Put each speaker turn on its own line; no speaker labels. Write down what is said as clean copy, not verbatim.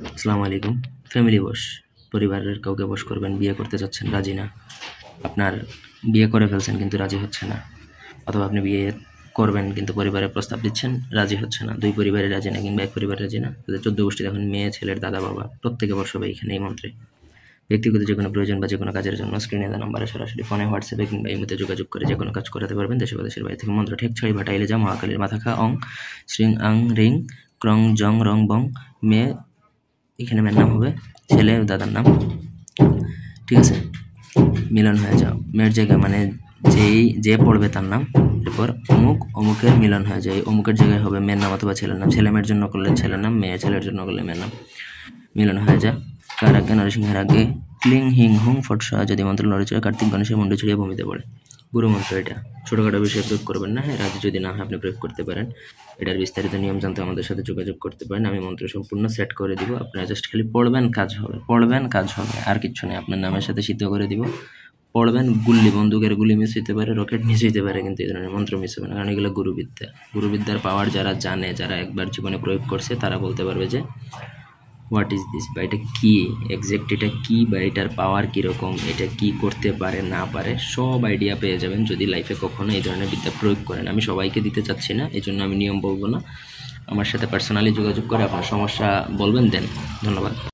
আসসালামু আলাইকুম। ফ্যামিলি বশ, পরিবারের কাউকে বশ করবেন, বিয়ে করতে যাচ্ছেন, রাজি না। আপনার বিয়ে করে ফেলছেন কিন্তু রাজি হচ্ছে না, অথবা আপনি বিয়ে করবেন কিন্তু পরিবারে প্রস্তাব দিচ্ছেন, রাজি হচ্ছে না। দুই পরিবারে রাজি না, কিংবা এক পরিবারে রাজি না। তাদের 14 গোষ্ঠী দেখুন, মেয়ে, ছেলের দাদা, বাবা, প্রত্যেকে বশ হবে এখানে এই মন্ত্রে। ব্যক্তিগত যে কোনো প্রয়োজন বা যে কোনো কাজের জন্য স্ক্রিনে দেওয়া নাম্বারে সরাসরি ফোনে, হোয়াটসঅ্যাপে কিংবা ইমোতে যোগাযোগ করে যে কোনো কাজ করাতে পারবেন দেশে বা দেশের বাইরে থেকে। মন্ত্র ঠেক ছড়ি ভাটাইলে যা, মহাকালীর মাথা খা, অং শ্রিং আং রিং ক্রং জং রং বং। মেয়ে, এখানে মেয়ের নাম হবে, ছেলে দাদার নাম, ঠিক আছে। মিলন হয়ে যাও, মেয়ের জায়গায় মানে যে পড়বে তার নাম, এরপর অমুক অমুকের মিলন হয়ে যায়, অমুকের জায়গায় হবে মেয়ের নাম অথবা ছেলের নাম। ছেলে মেয়ের জন্য করলে ছেলের নাম, মেয়ে ছেলের জন্য করলে মেয়ের নাম। মিলন হয়ে যা, কার আগে নরসিংহের আগে, ক্লিং হিং হুং ফটসা। যদি মন্ত্র নড়েচড়ে কার্তিক গণেশের মুন্ডু ছড়িয়ে ভূমিতে পড়ে। গুরু মন্ত্র এটা, ছোটোখাটো বিষয়ে প্রয়োগ করবেন না। হ্যাঁ, রাজি যদি না হয় আপনি প্রয়োগ করতে পারেন। এটার বিস্তারিত নিয়ম জানতে আমাদের সাথে যোগাযোগ করতে পারেন। আমি মন্ত্র সম্পূর্ণ সেট করে দিব, আপনারা জাস্ট খালি পড়বেন, কাজ হবে, পড়বেন, কাজ হবে, আর কিচ্ছু নেই। আপনার নামের সাথে সিদ্ধ করে দিব, পড়বেন। গুল্লি, বন্দুকের গুলি মিস হইতে পারে, রকেট মিস হইতে পারে, কিন্তু এই ধরনের মন্ত্র মিস হবে না, কারণ এগুলো গুরুবিদ্যা। গুরুবিদ্যার পাওয়ার যারা জানে, যারা একবার জীবনে প্রয়োগ করছে, তারা বলতে পারবে যে হোয়াট ইজ দিস, বা এটা কী, এক্স্যাক্ট এটা কী, বা এটার পাওয়ার কীরকম, এটা কি করতে পারে না পারে, সব আইডিয়া পেয়ে যাবেন যদি লাইফে কখনো এই ধরনের বিদ্যা প্রয়োগ করেন। আমি সবাইকে দিতে চাচ্ছি না, এই জন্য আমি নিয়ম বলবো না। আমার সাথে পার্সোনালি যোগাযোগ করে আপনার সমস্যা বলবেন, দেন। ধন্যবাদ।